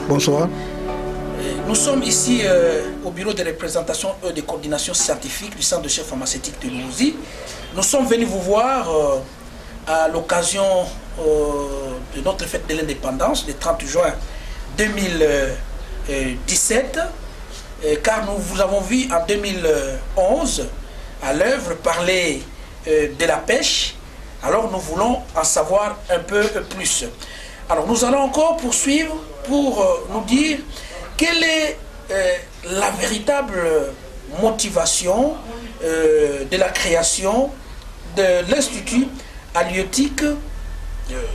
Bonsoir. Nous sommes ici au bureau de représentation et de coordination scientifique du centre de recherche pharmaceutique de Luozi. Nous sommes venus vous voir à l'occasion de notre fête de l'indépendance, le 30 juin 2017, car nous vous avons vu en 2011 à l'œuvre parler de la pêche. Alors nous voulons en savoir un peu plus. Alors nous allons encore poursuivre pour nous dire quelle est la véritable motivation de la création de l'Institut halieutique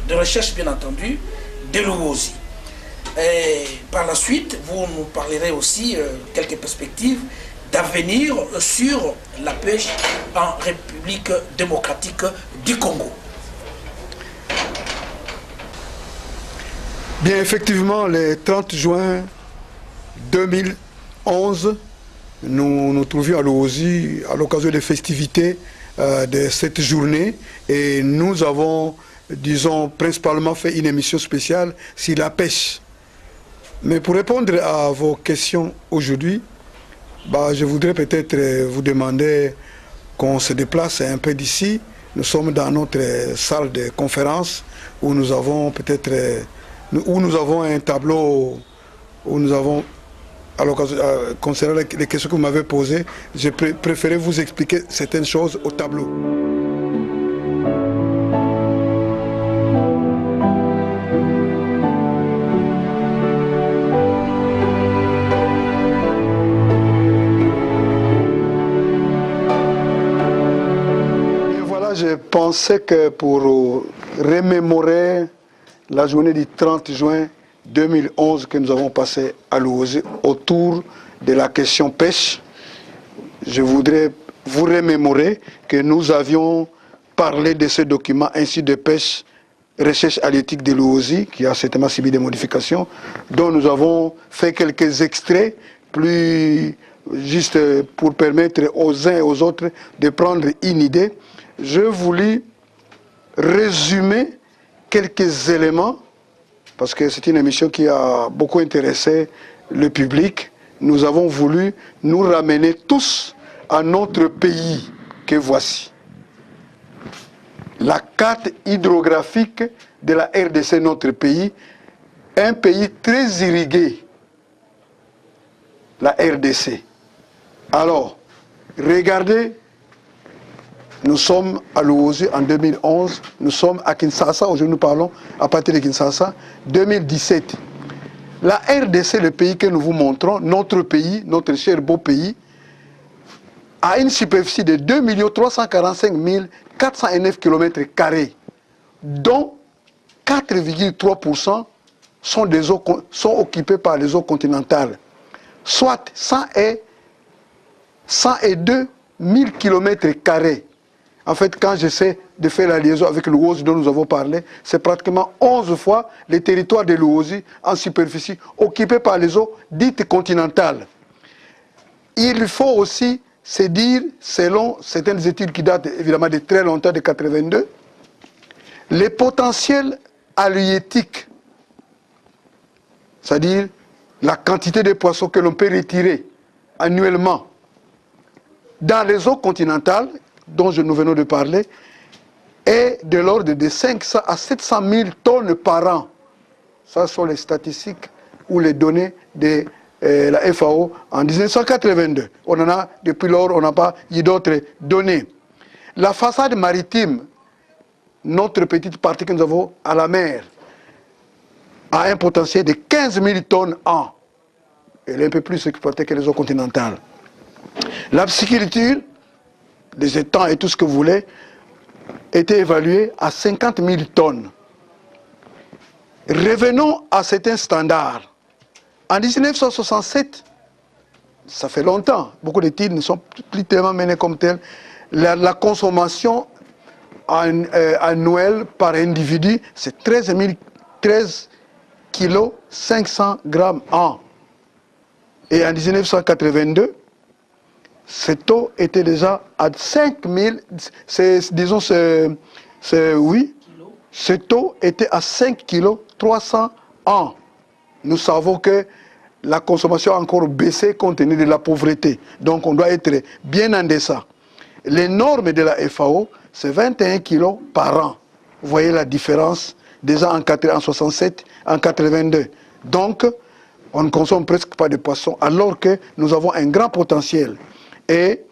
de recherche, bien entendu, de Luozi. Et par la suite, vous nous parlerez aussi quelques perspectives d'avenir sur la pêche en République démocratique du Congo. Bien, effectivement, le 30 juin 2011, nous nous trouvions à Luozi à l'occasion des festivités de cette journée et nous avons, disons, principalement fait une émission spéciale sur la pêche. Mais pour répondre à vos questions aujourd'hui, je voudrais peut-être vous demander qu'on se déplace un peu d'ici. Nous sommes dans notre salle de conférence où nous avons peut-être un tableau où nous avons, à l'occasion, concernant les questions que vous m'avez posées, j'ai préféré vous expliquer certaines choses au tableau. Je pensais que pour remémorer la journée du 30 juin 2011 que nous avons passée à Luozi autour de la question pêche, je voudrais vous remémorer que nous avions parlé de ce document ainsi de pêche, recherche halieutique de Luozi, qui a certainement subi des modifications, dont nous avons fait quelques extraits, plus juste pour permettre aux uns et aux autres de prendre une idée. Je voulais résumer quelques éléments, parce que c'est une émission qui a beaucoup intéressé le public. Nous avons voulu nous ramener tous à notre pays que voici. La carte hydrographique de la RDC, notre pays, un pays très irrigué, la RDC. Alors, regardez. Nous sommes à Luozi en 2011, nous sommes à Kinshasa, aujourd'hui nous parlons à partir de Kinshasa, 2017. La RDC, le pays que nous vous montrons, notre pays, notre cher beau pays, a une superficie de 2 345 409 km², dont 4,3% sont occupés par les eaux continentales, soit 102 000 km². En fait, quand j'essaie de faire la liaison avec Luozi dont nous avons parlé, c'est pratiquement 11 fois le territoire de Luozi en superficie occupé par les eaux dites continentales. Il faut aussi se dire, selon certaines études qui datent évidemment de très longtemps, de 82, les potentiels halieutiques, c'est-à-dire la quantité de poissons que l'on peut retirer annuellement dans les eaux continentales, dont nous venons de parler, est de l'ordre de 500 à 700 000 tonnes par an. Ce sont les statistiques ou les données de la FAO en 1982. On en a, depuis lors, on n'a pas eu d'autres données. La façade maritime, notre petite partie que nous avons à la mer, a un potentiel de 15 000 tonnes an. Elle est un peu plus exploitée que les eaux continentales. La pisciculture, les étangs et tout ce que vous voulez, était évalué à 50 000 tonnes. Revenons à certains standards. En 1967, ça fait longtemps, beaucoup d'études ne sont plus tellement menées comme telles, la consommation annuelle par individu, c'est 13 kg 500 grammes an. Et en 1982, cette eau était déjà à 5000, disons, oui, cette eau était à 5 kg 300 ans. nous savons que la consommation a encore baissé compte tenu de la pauvreté. Donc on doit être bien en deçà. Les normes de la FAO, c'est 21 kilos par an. Vous voyez la différence déjà en 67, en 82. Donc, on ne consomme presque pas de poissons, alors que nous avons un grand potentiel. Et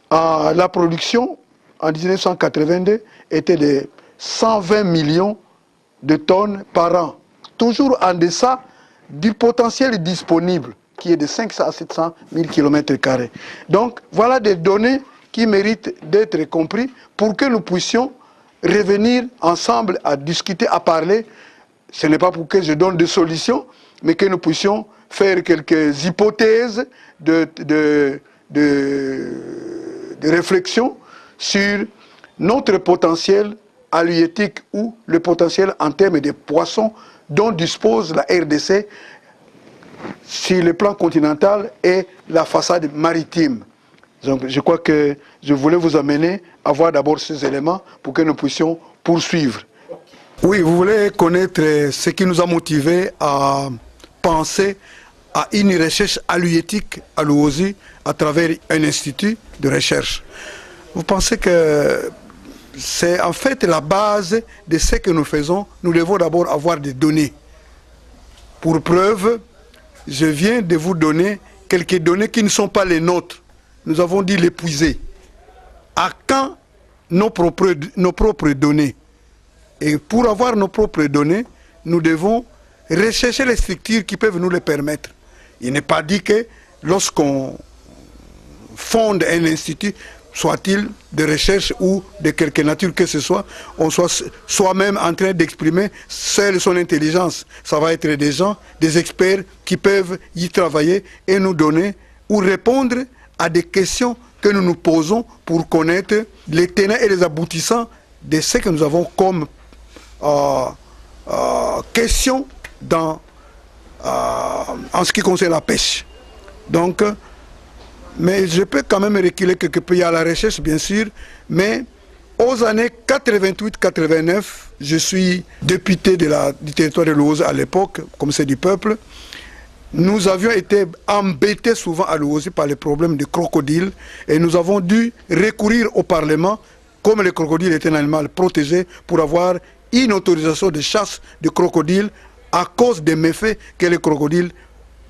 la production, en 1982, était de 120 millions de tonnes par an. Toujours en deçà du potentiel disponible, qui est de 500 à 700 000 km². Donc, voilà des données qui méritent d'être comprises pour que nous puissions revenir ensemble à discuter, à parler. Ce n'est pas pour que je donne des solutions, mais que nous puissions faire quelques hypothèses de réflexion sur notre potentiel halieutique ou le potentiel en termes de poissons dont dispose la RDC sur le plan continental et la façade maritime. Donc, je crois que je voulais vous amener à voir d'abord ces éléments pour que nous puissions poursuivre. Oui, vous voulez connaître ce qui nous a motivés à penser à une recherche halieutique à Luozi à travers un institut de recherche. Vous pensez que c'est en fait la base de ce que nous faisons. Nous devons d'abord avoir des données. Pour preuve, je viens de vous donner quelques données qui ne sont pas les nôtres. Nous avons dit l'épuiser. À quand nos propres données? Et pour avoir nos propres données, nous devons rechercher les structures qui peuvent nous les permettre. Il n'est pas dit que lorsqu'on fonde un institut, soit-il de recherche ou de quelque nature que ce soit, on soit soi-même en train d'exprimer seule son intelligence. Ça va être des gens, des experts qui peuvent y travailler et nous donner ou répondre à des questions que nous nous posons pour connaître les tenants et les aboutissants de ce que nous avons comme questions en ce qui concerne la pêche. Donc, mais je peux quand même reculer quelque peu. Il y a la recherche, bien sûr, mais aux années 88-89, je suis député du territoire de Luozi à l'époque, comme c'est du peuple. Nous avions été embêtés souvent à Luozi par les problèmes de crocodiles et nous avons dû recourir au Parlement, comme le crocodile est un animal protégé, pour avoir une autorisation de chasse de crocodiles à cause des méfaits que les crocodiles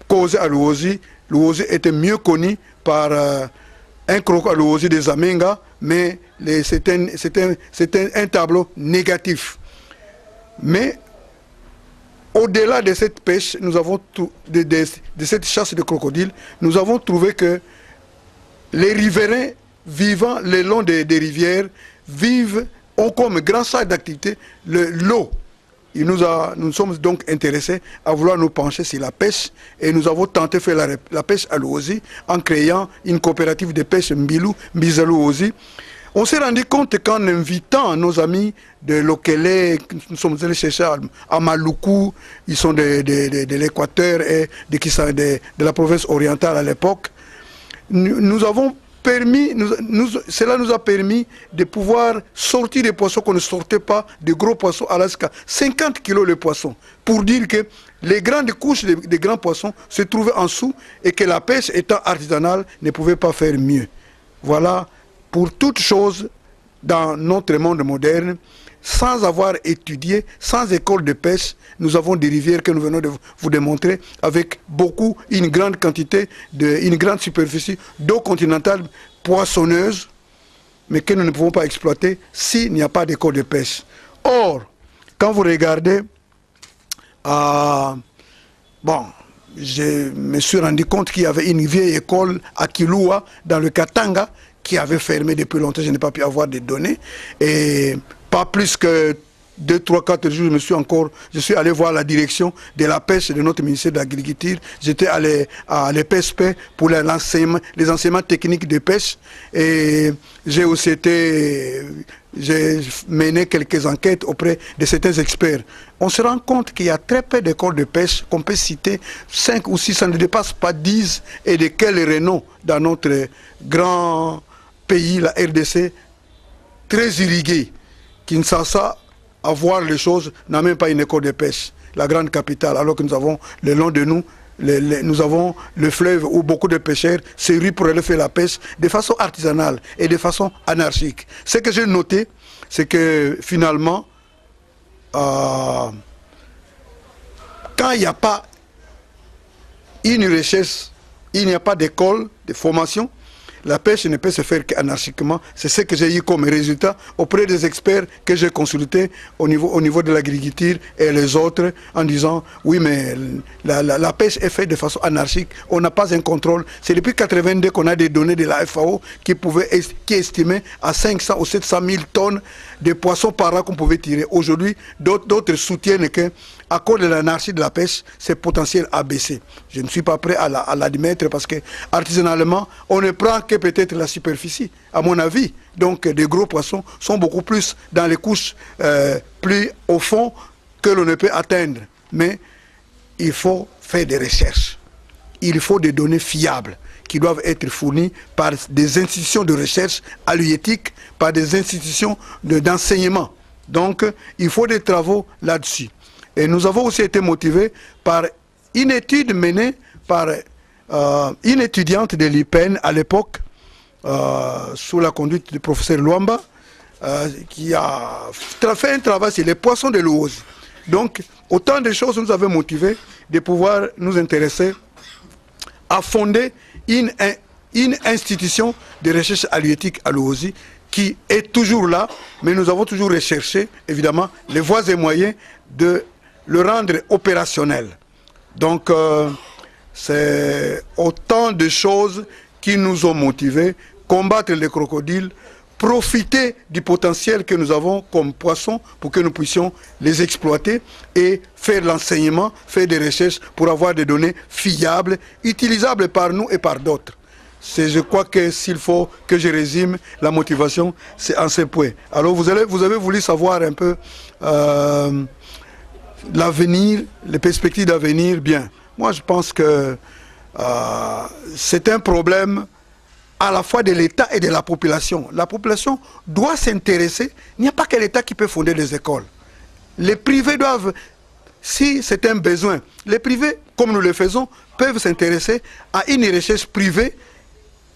causaient à Luozi. Luozi était mieux connu par un crocodile à Luozi des Amenga, mais c'était un tableau négatif. Mais au-delà de cette pêche, nous avons de cette chasse de crocodiles, nous avons trouvé que les riverains vivant le long des rivières ont comme grand site d'activité l'eau. Nous sommes donc intéressés à vouloir nous pencher sur la pêche et nous avons tenté de faire la pêche à Luozi en créant une coopérative de pêche Mbizaluozi. On s'est rendu compte qu'en invitant nos amis de Lokele, nous sommes allés chercher à Maluku, ils sont de l'Équateur et de la province orientale à l'époque, cela nous a permis de pouvoir sortir des poissons qu'on ne sortait pas, de gros poissons à Alaska, 50 kilos le poisson, pour dire que les grandes couches des grands poissons se trouvaient en dessous et que la pêche étant artisanale ne pouvait pas faire mieux. Voilà. Pour toute chose dans notre monde moderne, sans avoir étudié, sans école de pêche, nous avons des rivières que nous venons de vous démontrer avec une grande quantité, une grande superficie d'eau continentale poissonneuse, mais que nous ne pouvons pas exploiter s'il n'y a pas d'école de pêche. Or, quand vous regardez, je me suis rendu compte qu'il y avait une vieille école à Kilua, dans le Katanga, qui avait fermé depuis longtemps. Je n'ai pas pu avoir des données. Et pas plus que 2, 3, 4 jours, je suis allé voir la direction de la pêche de notre ministère de l'Agriculture. J'étais allé à l'EPSP pour les enseignements techniques de pêche. Et j'ai mené quelques enquêtes auprès de certains experts. On se rend compte qu'il y a très peu d'écoles de pêche, qu'on peut citer 5 ou 6, ça ne dépasse pas 10, et de quel renom dans notre grand pays, la RDC, très irrigué. Kinshasa, à voir les choses, n'a même pas une école de pêche. la grande capitale, alors que nous avons le long de nous, nous avons le fleuve où beaucoup de pêcheurs se ruent pour aller faire la pêche de façon artisanale et de façon anarchique. Ce que j'ai noté, c'est que finalement, quand il n'y a pas une recherche, il n'y a pas d'école de formation, la pêche ne peut se faire qu'anarchiquement. C'est ce que j'ai eu comme résultat auprès des experts que j'ai consultés au niveau de l'agriculture et les autres, en disant oui, mais la pêche est faite de façon anarchique, on n'a pas un contrôle. C'est depuis 1982 qu'on a des données de la FAO qui estimaient à 500 ou 700 000 tonnes de poissons par an qu'on pouvait tirer. Aujourd'hui, d'autres soutiennent que à cause de l'anarchie de la pêche, ce potentiel a baissé. Je ne suis pas prêt à l'admettre parce que artisanalement, on ne prend que peut-être la superficie, à mon avis. Donc, des gros poissons sont beaucoup plus dans les couches plus au fond que l'on ne peut atteindre. Mais il faut faire des recherches. Il faut des données fiables qui doivent être fournies par des institutions de recherche halieutique, par des institutions d'enseignement. Donc, il faut des travaux là-dessus. Et nous avons aussi été motivés par une étude menée par une étudiante de l'IPEN à l'époque, sous la conduite du professeur Luamba, qui a fait un travail sur les poissons de l'Ouozi. Donc, autant de choses nous avaient motivés de pouvoir nous intéresser à fonder une institution de recherche halieutique à l'Ouozi qui est toujours là, mais nous avons toujours recherché, évidemment, les voies et moyens de le rendre opérationnel. Donc, c'est autant de choses qui nous ont motivés, combattre les crocodiles, profiter du potentiel que nous avons comme poissons pour que nous puissions les exploiter et faire l'enseignement, faire des recherches pour avoir des données fiables, utilisables par nous et par d'autres. Je crois que s'il faut que je résume la motivation, c'est en ces points. Alors vous avez voulu savoir un peu l'avenir, les perspectives d'avenir. Bien, moi je pense que c'est un problème à la fois de l'État et de la population. La population doit s'intéresser. Il n'y a pas que l'État qui peut fonder des écoles. Les privés doivent, si c'est un besoin, les privés, comme nous le faisons, peuvent s'intéresser à une recherche privée.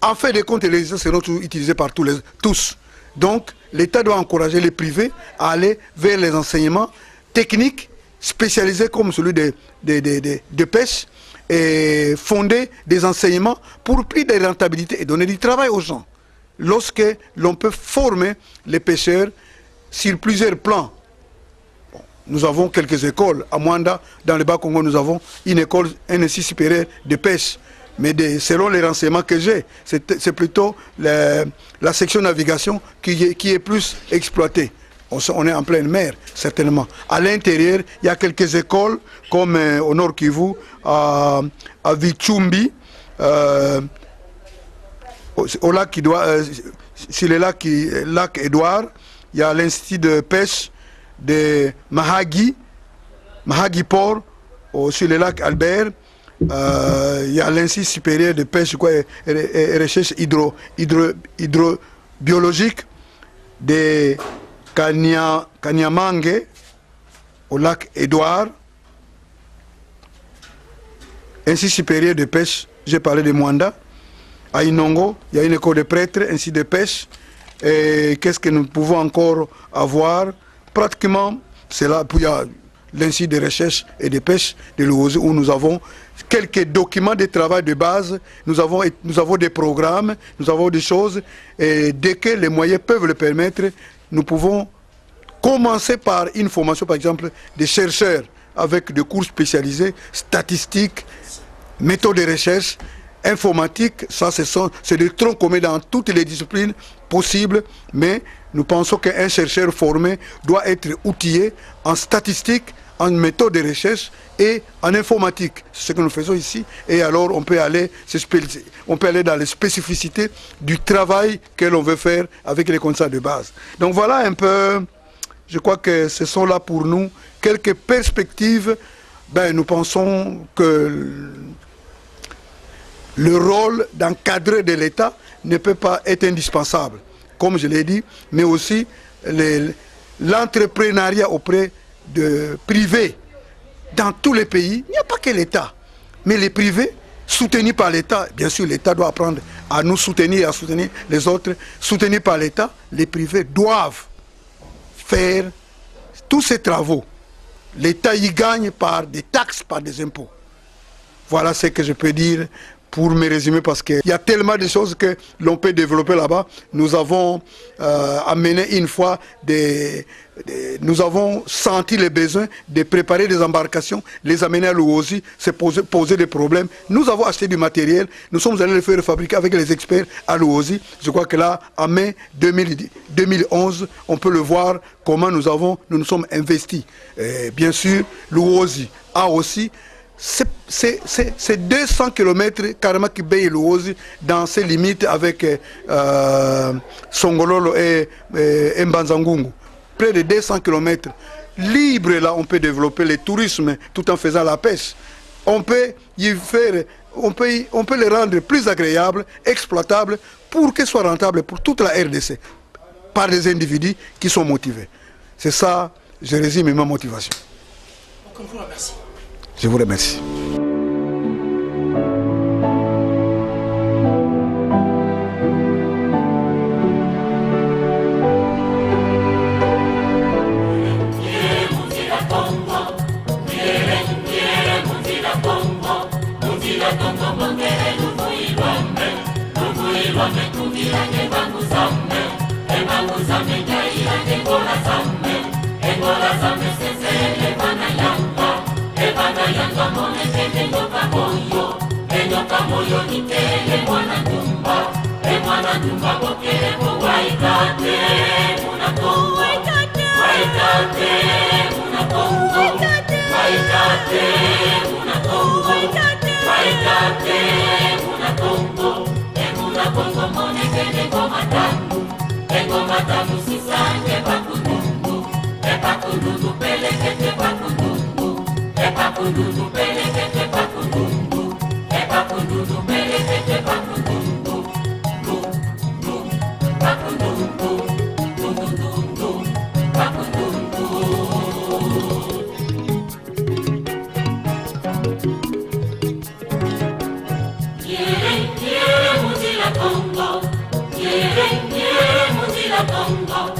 En fait de compte, les résultats seront utilisés par tous. Donc, l'État doit encourager les privés à aller vers les enseignements techniques spécialisés comme celui de pêche et fonder des enseignements pour plus de rentabilité et donner du travail aux gens. Lorsque l'on peut former les pêcheurs sur plusieurs plans. Bon, nous avons quelques écoles. À Mwanda, dans le Bas-Congo, nous avons une école, un institut supérieur de pêche. Mais selon les renseignements que j'ai, c'est plutôt la section navigation qui est plus exploitée. On est en pleine mer, certainement. À l'intérieur, il y a quelques écoles, comme au Nord Kivu, à Vichumbi, au lac sur le lac Édouard, il y a l'institut de pêche de Mahagi Port, sur le lac Albert. Il y a l'Institut supérieur de pêche et recherche hydrobiologique de Kanyamangue au lac Édouard. Institut supérieur de pêche, j'ai parlé de Mwanda. À Inongo, il y a une école de prêtres, ainsi de pêche. Et qu'est-ce que nous pouvons encore avoir? Pratiquement, c'est là, puis il y a l'Institut de recherche et de pêche de l'Ouozi où nous avons quelques documents de travail de base, nous avons des programmes, nous avons des choses, et dès que les moyens peuvent le permettre, nous pouvons commencer par une formation, par exemple, des chercheurs avec des cours spécialisés, statistiques, méthodes de recherche, informatique. Ça, c'est des troncs communs dans toutes les disciplines possibles, mais nous pensons qu'un chercheur formé doit être outillé en statistique, en méthode de recherche et en informatique. C'est ce que nous faisons ici. Et alors, on peut aller dans les spécificités du travail que l'on veut faire avec les constats de base. Donc voilà un peu, je crois que ce sont là pour nous quelques perspectives. Ben, nous pensons que le rôle d'encadrer de l'État ne peut pas être indispensable, comme je l'ai dit, mais aussi l'entrepreneuriat auprès de privés dans tous les pays, il n'y a pas que l'État, mais les privés, soutenus par l'État, bien sûr l'État doit apprendre à nous soutenir et à soutenir les autres, soutenus par l'État, les privés doivent faire tous ces travaux. L'État y gagne par des taxes, par des impôts. Voilà ce que je peux dire pour me résumer, parce qu'il y a tellement de choses que l'on peut développer là-bas. Nous avons amené une fois nous avons senti le besoin de préparer des embarcations, les amener à Luozi, se poser des problèmes. Nous avons acheté du matériel, nous sommes allés le faire fabriquer avec les experts à Luozi. Je crois que là, en mai 2011, on peut le voir comment nous nous sommes investis. Bien sûr, Luozi a aussi c'est 200 km carrément qui baille Luozi dans ses limites avec Songololo et Mbanzangungu. Près de 200 km. Libre là, on peut développer le tourisme tout en faisant la pêche. On peut y faire, on peut les rendre plus agréables, exploitables, pour qu'elles soient rentables pour toute la RDC, par des individus qui sont motivés. C'est ça, je résume ma motivation. Donc, je vous remercie. Je vous remercie. Congo,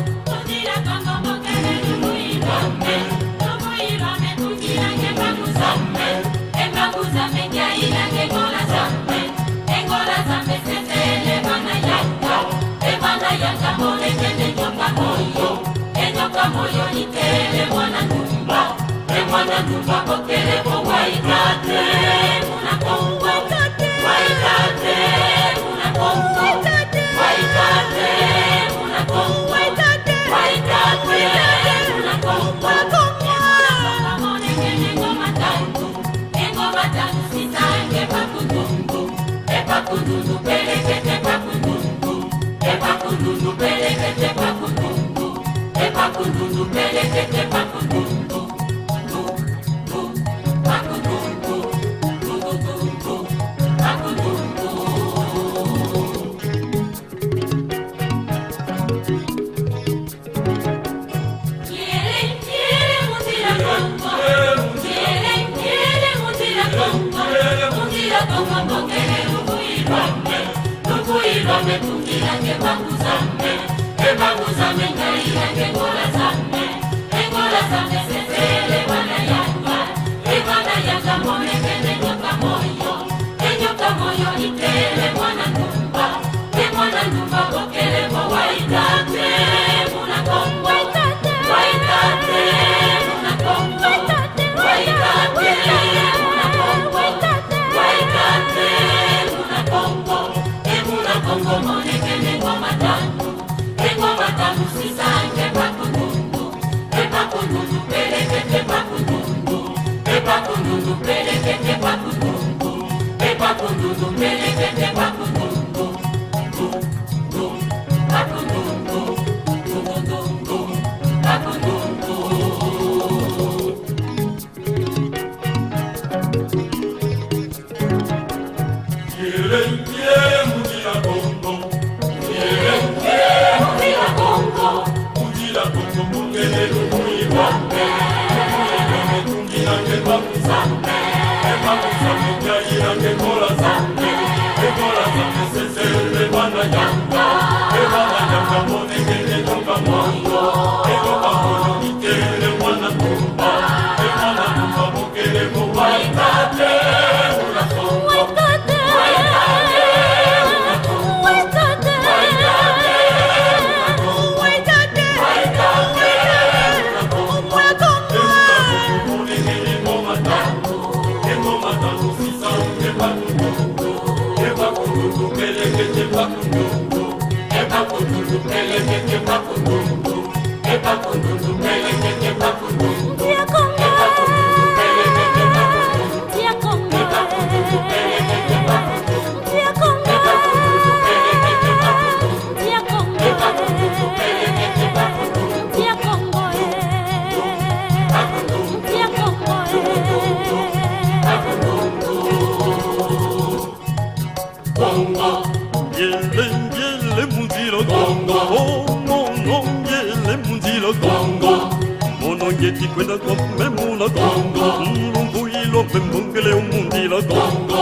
Yeti kwenda kwa memuna Congo Mbuilo mbembungele omundila Congo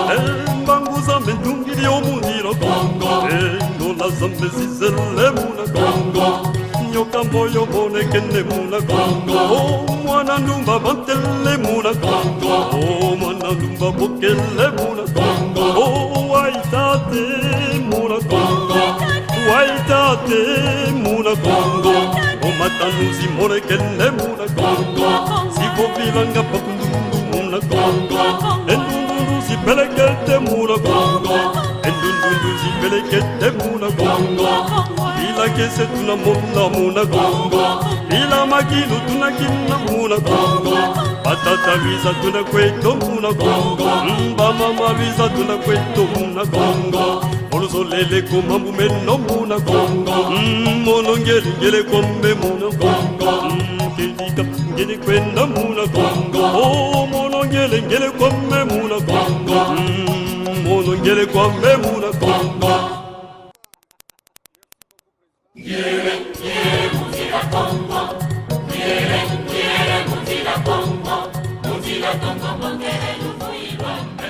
Mbanguza mentungili omundila Congo Nola zambe zizele muna Congo Nyoka moyo bonekene muna Congo Mwana numba bantele muna Congo Mwana numba bokele muna Congo Waitate muna Congo Waitate muna Congo Matanuzi more kelle muna Congo Sipo bilanga pakundundu muna Congo Endundu si pelekete muna Congo Endundu si pelekete muna Congo Bila kese tuna muna Congo Bila makilu tuna kina muna Congo Patata visa tuna kweto muna Congo Mba mama visa tuna kweto muna Congo Oluso lele kumambu meno muna Congo Mono ngeli ngele kombe muna Congo Kidika ngeli kwenda muna Congo Oh mono ngele ngele kombe muna Congo Mono ngele kombe muna Congo Quiere mutila Congo Quiere mutila Congo Mutila Congo mongere lufuirwambe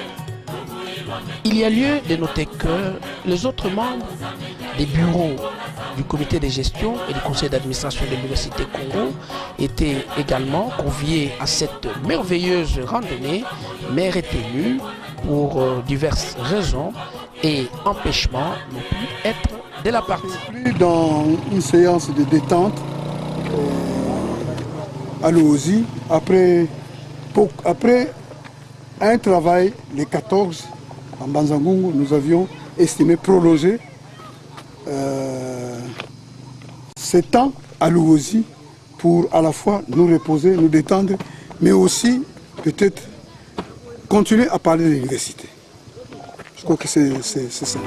Il y a lieu de noter que les autres membres des bureaux du comité de gestion et du conseil d'administration de l'Université Congo étaient également conviés à cette merveilleuse randonnée, mais retenus pour diverses raisons et empêchements ne plus être de la partie. Dans une séance de détente à l'OSI, après un travail, les 14 en Banzangungu, nous avions estimé prolonger ce temps à l'OSI pour à la fois nous reposer, nous détendre, mais aussi peut-être continuer à parler de l'université. Je crois que c'est ça.